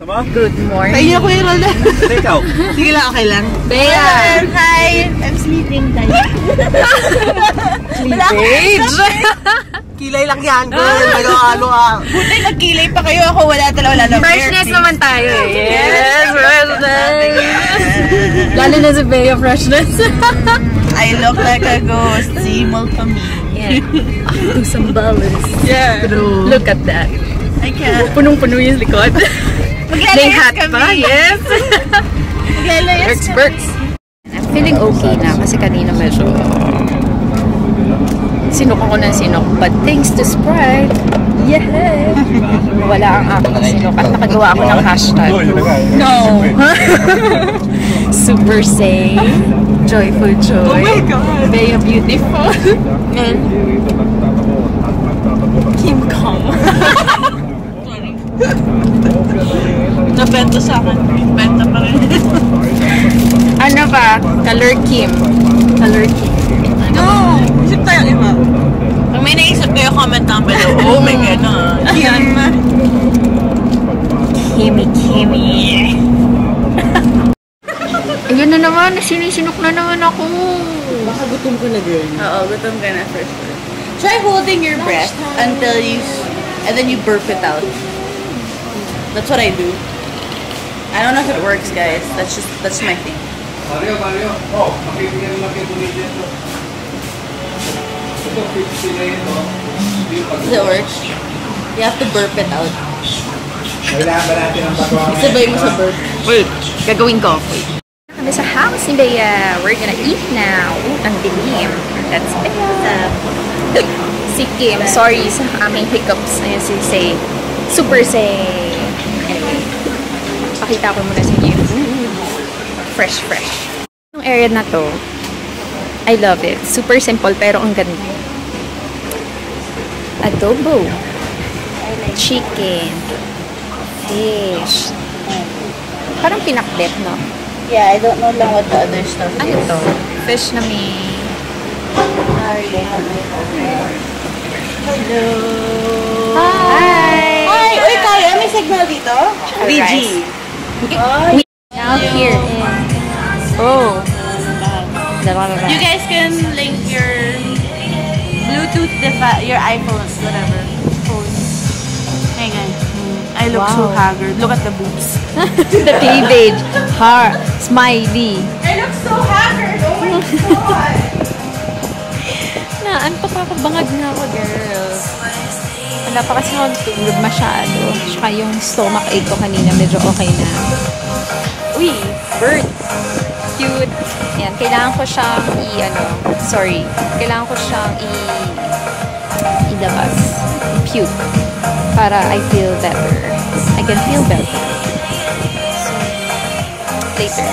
Good morning. Sa inyo, Kuya Roldan. Ikaw. Sige lang, okay lang. Bea! Hi! I'm sleeping time. Cleavage! Kilay lang yan, girl. Ano ah. Buti nagkilay pa kayo. Ako wala na. Freshness naman tayo eh. Yes! Freshness! Lalo na si Bea, freshness. I look like a ghost. Simul pa me. Yeah. Ako some ballers. Yeah. Look at that. I can't. Punong-puno yung likod. May hat pa, yes! Berks, Berks. I'm feeling okay na kasi kanina medyo sinok ako ng sinok. But thanks to Sprite, yeah! Wala ang aking sinok at nakagawa ako ng hashtag. No! Super say, joyful joy, Oh my God! Bea beautiful, and Kim Kong. Nabenta sa akin. Benta pa rin. Ano ba? Color Kim. Color Kim. No! Isip tayo iba. Kung may naisip kayo, comment down below. Oh my God. Kim. Kimi. Ayun na naman. Sinisinok na naman ako. Baka gutom ko na, girl. Oo, gutom ka na first. Try holding your breath until you... and then you burp it out. That's what I do. I don't know if it works, guys. That's my thing. Mario. Oh, makikita mo dito. Ito, 50 na ito. Does it work? You have to burp it out. Kailangan ba natin ang batuan? Isabay mo sa burp. Wait. Gagawin ko. Kami sa house ni Bea. We're gonna eat now. Ang dilim. That's Bea. Si Kim. Sorry sa aming hiccups. Ayun si Say. Super Say. Anyway. Pakita ko muna sa inyo. Fresh. Yung area na to, I love it. Super simple pero ang ganda. Adobo. Chicken. Fish. Parang pinakbet, no? Yeah, I don't know lang what the other stuff is. Ano to? Fish na may... Sorry, they have my Hello! Hi! Hi! Uy, kaya may signal dito? VG. Now here in... Oh! You guys can link your Bluetooth your iPhones, whatever. Phones. Hang on. I look so haggard. Look at the boobs. The cleavage. Heart. Smiley. I look so haggard. Oh my God. Antok ako. Bangag na ako, girls. Wala pa kasi magtulog masyado. Tsaka yung stomach ache ko kanina medyo okay na. Uy! Bird! Cute! Yan. Kailangan ko siyang Kailangan ko siyang ilabas. Puke. Para I feel better. I can feel better. So, later.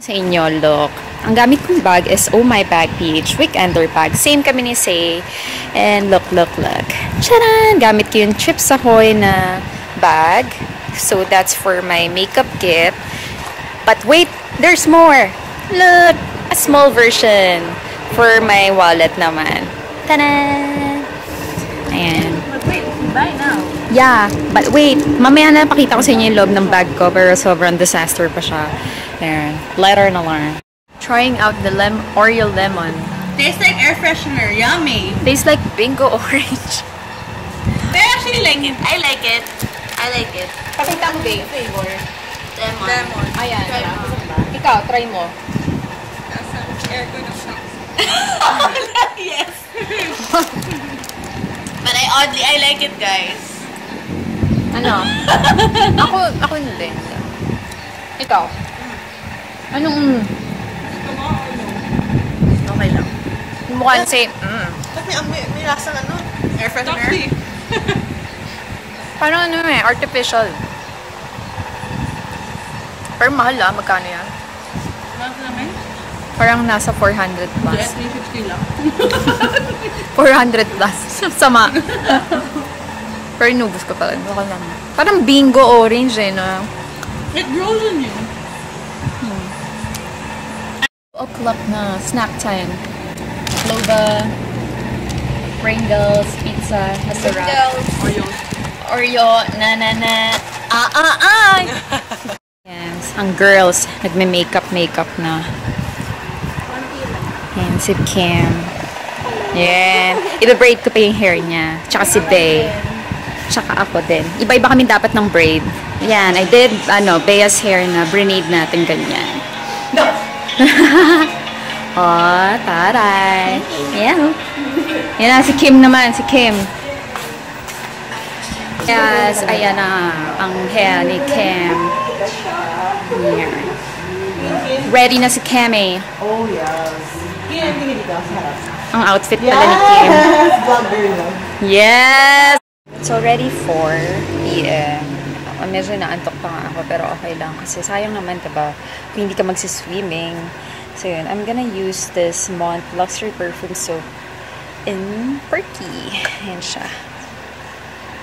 Sa inyo, look. Ang gamit kong bag is Oh My Bag PH Weekender bag. Same kami ni Say. And look. Charan! Gamit ko yung Chips Ahoy na bag. So, that's for my makeup kit. But wait! There's more! Look! A small version for my wallet naman. Tada! Ayan. But wait, buy now. Yeah, but wait. Mamaya na pakita ko sa inyo yung loob ng bag ko. Pero sobrang disaster pa siya. Ayan. Letter na lang. Trying out the Oreo lemon. Tastes like air freshener. Yummy. Tastes like bingo orange. I actually like it. I like it. Pakita mo, babe. Flavor. Lemon. Ayan. Ikaw, try mo. Yes. But I like it, guys. Ano? Ako hindi. Ikaw? Anong Okay lang. mukhang say, Ba't may lasang ano? Air freshener. parang artificial. Pero mahal magkano yan? Ano naman? Parang nasa 400 plus. At least 50 lang. 400 plus. Sama. Pero inubos ko pa rin. Baka naman. Parang bingo orange no? It grows on you. 2 o'clock na. Snack time. Loba, Pringles, pizza, masarap. Oreos. Oreo, na. Yes, ang girls, nagme-makeup na. Yan, si Kim. Yan. Iba-braid ko pa yung hair niya. Tsaka si Bey. Tsaka ako din. Iba-iba kami dapat ng braid. Yan, I did, Bea's hair na, brinade natin ganyan. No! Oh, taray. Yan. Yan na, si Kim naman, si Kim. Yes, ayan na, ang hair ni Kim. Yan. Ready na si Kimmy. Oh, yes. Ang outfit pala ni Kim. Yes! It's already 4 p.m. Medyo naantok pa nga ako, pero okay lang. Kasi sayang naman, diba? Kung hindi ka magsiswimming. So yun, I'm gonna use this Mont Luxury Perfume Soap in Perky. Ayan siya.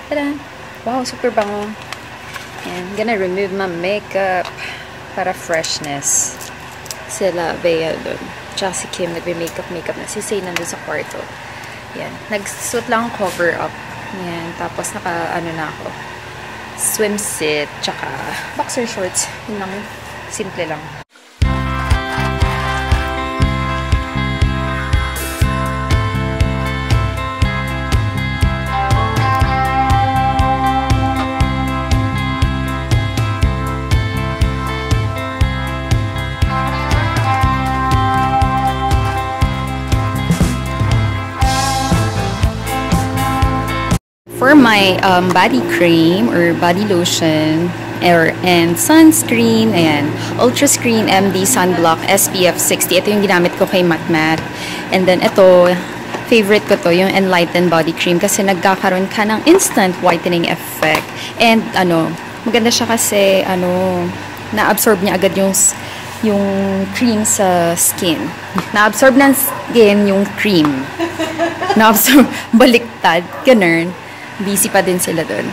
Tada! Wow, super bango. And I'm gonna remove my makeup para freshness. Sila, Bea dun. Tsaka si Kim, nagbe-makeup na. Si Say nandun sa kwarto. Yan. Nagsuot lang ang cover up. Yan. Tapos na ako. Swimsuit. Tsaka boxer shorts. Yun lang. Simple lang. For my body cream or body lotion and sunscreen, ayan, Ultra Screen MD Sunblock SPF 60. Ito yung ginamit ko kay Matmat. And then ito, favorite ko to, yung Enlighten Body Cream kasi nagkakaroon ka ng instant whitening effect. And maganda siya kasi na-absorb niya agad yung cream sa skin. Na-absorb ng skin yung cream. Na-absorb, baliktad, ganun. Busy pa din sila dun.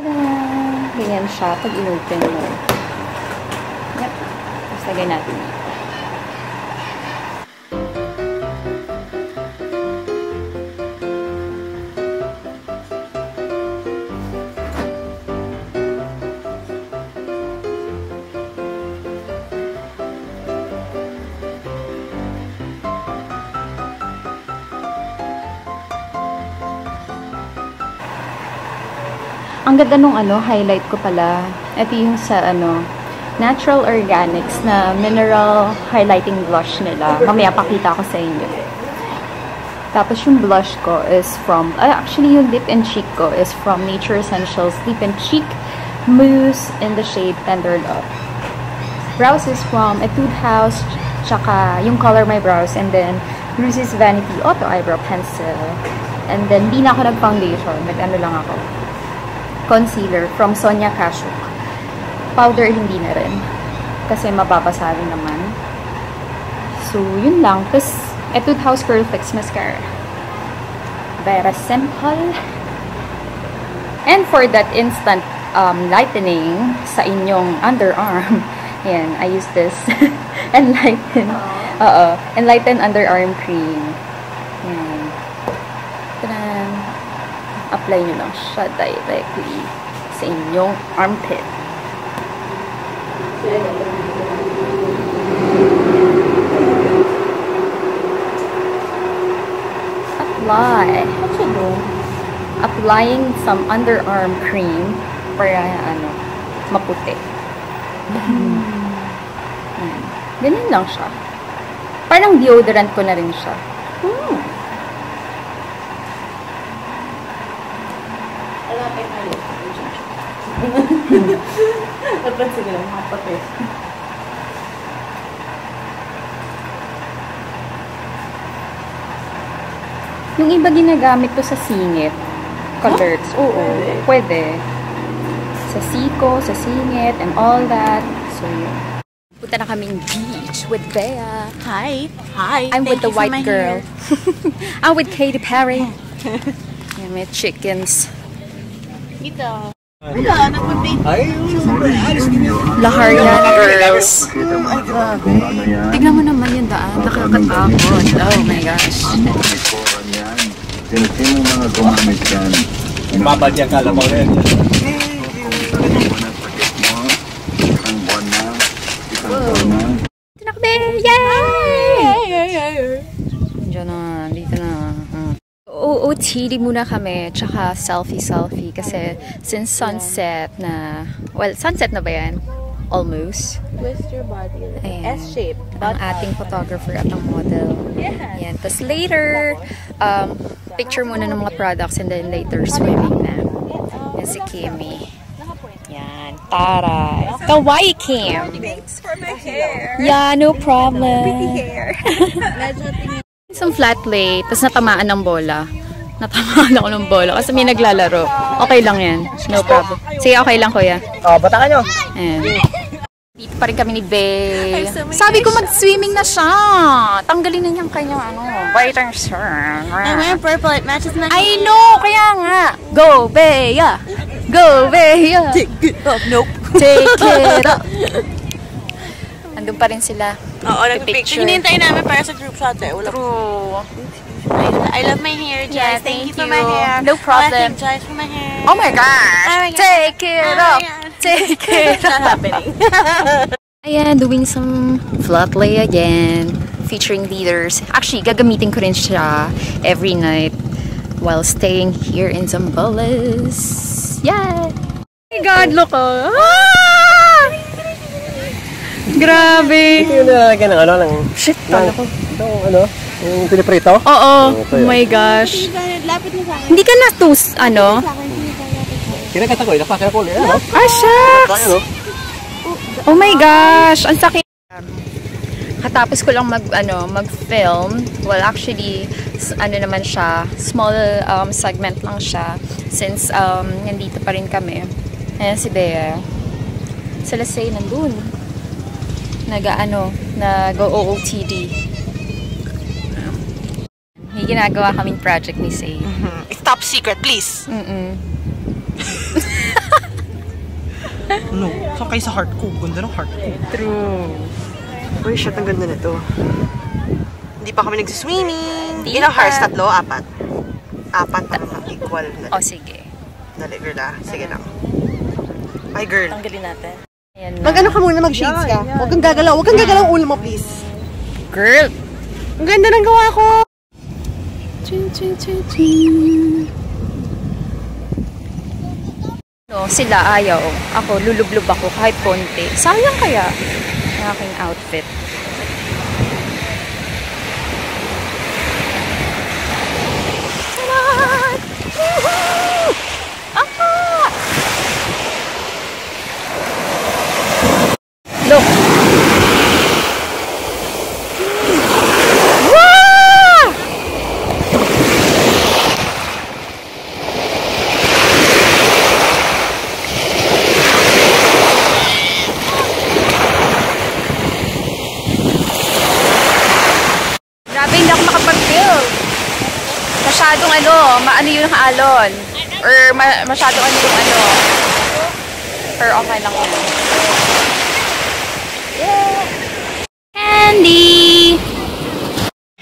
Tada! Ganyan siya pag in-open mo. Yep. Tapos lagay natin. Ang ganda nung highlight ko pala. Ito yung sa Natural Organics na mineral highlighting blush nila. Mamaya pakita ko sa inyo. Tapos yung blush ko is from, actually yung lip and cheek ko is from Nature Essentials Lip and Cheek Mousse in the shade Tender Love. Brows is from Etude House, tsaka yung Color My Brows, and then Bruce's Vanity Auto Eyebrow Pencil. And then, di na ako nag-foundation. Lang ako. Concealer from Sonia Kashuk. Powder, hindi na rin. Kasi mababasa rin naman. So, yun lang. Tapos, Etude House Curl Fix Mascara. Very simple. And for that instant lightening sa inyong underarm, ayan, I use this Enlighten Underarm Cream. Ayan. Tadan! Apply nyo lang siya directly sa inyong armpit. Apply. What you do? Applying some underarm cream para maputi. Ganyan lang siya. Parang deodorant ko na rin siya. Sige lang, mapapit. Yung iba ginagamit ko sa singit. Colors. Oo. Pwede. Sa siko, sa singit, and all that. So, yun. Punta na kaming beach with Bea. Hi. Hi. I'm with the white girl. I'm with Katy Perry. Yan, may chickens. Ito. Wala, nagpunta. Ay, alis din yun. Laharian girls. Tignan mo naman yung daan. Nakakatakot. Oh my gosh. Sino mga gumamit yan? Babad yan, kala mo rin. Dito na kami! Yay! Diyan na, dito na. OOTD muna kami, tsaka selfie kasi since sunset na, well, sunset na ba yan? Almost. Twist your body. Ayan. S-shape. Ang ating photographer at ang model. Yeah. Ayan. Tapos later, picture muna ng mga products and then later swimming na. Yan si Kimmy. Yan. Taray. Kawaii Kim. Thanks for my hair. Yeah, no problem. Hair. Isang flat lay, tapos natamaan ng bola. Natamaan ako ng bola kasi may naglalaro. Okay lang yan. No problem. Sige, okay lang kuya. Batakan nyo. Ayan. Dito pa rin kami ni Bae. Sabi ko mag-swimming na siya. Tanggalin na niyang kanyang white shirt. I'm wearing purple. It matches my hair. I know! Kaya nga. Go, Bea! Go, Bea! Take it up. Nope. Take it up. Andun pa rin sila. Oo, nag-picture. Hinintay namin para sa group shot eh. Wala. True. I love my hair, Jess. Yeah, thank you thank for my you. hair. No problem. Thank Jess for my hair. Oh my gosh! Oh my God. Take it Oh up! my God. Take it It's not up! happening. Ayan, doing some flat lay again. Featuring leaders. Actually, gagamitin ko rin siya every night while staying here in Zambales. Yeah! Oh my God, look oh! Ah! Grabe! Ito yung nalagyan ng ng... Shit, yung piniprito? Oo. Oh my gosh. Lapit mo sa akin. Hindi ka na Kinakata ko, napakaya ko ulit. Ah, shucks! Oh my gosh! Ang sakit. Katapos ko lang mag-film. Well, actually, naman siya. Small segment lang siya. Since nandito pa rin kami. Ayan si Bea. Sa Lasay nandun. Nag-OOTD. May ginagawa kaming project ni Say. It's top secret, please. No, so kayo sa heart ko. Ganda ng heart ko. True. Uy, shit, ang ganda nito. Hindi pa kami nagsiswimming. Ilang hearts? 3? 4? 4 na equal. O, sige. Dali, girl ah. Sige lang. Ay, girl. Tanggalin natin. Ayan na. Mag-ano ka muna, mag-shades ka. Huwag kang gagalaw. Huwag kang gagalaw ang ulo mo, please. Girl! Ang ganda ng gawa ko. No, sila ayaw. Ako, lulublob ako kahit konti. Sayang kaya ang aking outfit. Salamat! Woohoo! Aha! Look! Wow! Grabe, hindi ako makapag-film. Masyadong maano yung alon. Or masyadong yung Or okay lang yan. Yeah! Candy!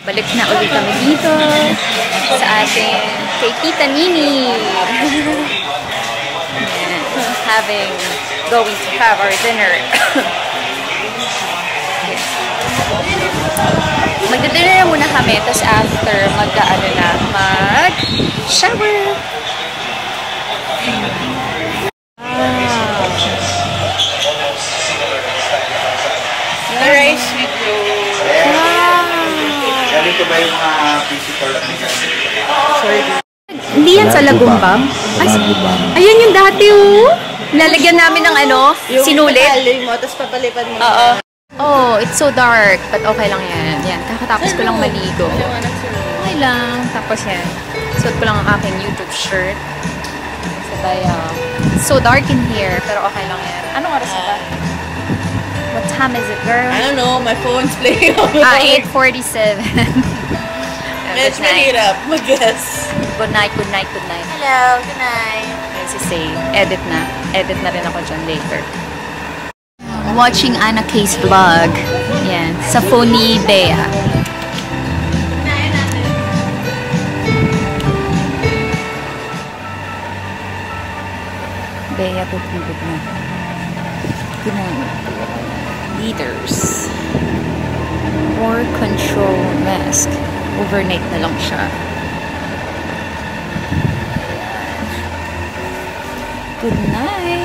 Balik na ulit kami dito sa ating kay Tita Nini. Going to have our dinner. Magdi-dinner muna kami, tapos after mag-shower. The rice with you. Galing ko ba yung mga visitor na Hindi yan sa Lagumbang? Ay, ayun yung dati Lalagyan namin ng sinulit. Yung mo, tapos papalipad mo. Oo. Oh, it's so dark. But okay lang yan. Yan, kakatapos ko lang maligo. Okay lang. Tapos yan. Suot ko lang ang aking YouTube shirt. Sabay, it's so dark in here. Pero okay lang yan. Anong oras na ba? What time is it, girl? I don't know, my phone's playing. 8:47. It's mahirap, mag-guess. Good night, good night, good night. Hello, good night. Yan si Say. Edit na. Edit na rin ako dyan later. Watching Anna K's vlog. Yan. Sa phone ni Bea. Bea tutulog na. Leaders. Or control mask. Overnight na lang siya. Good night!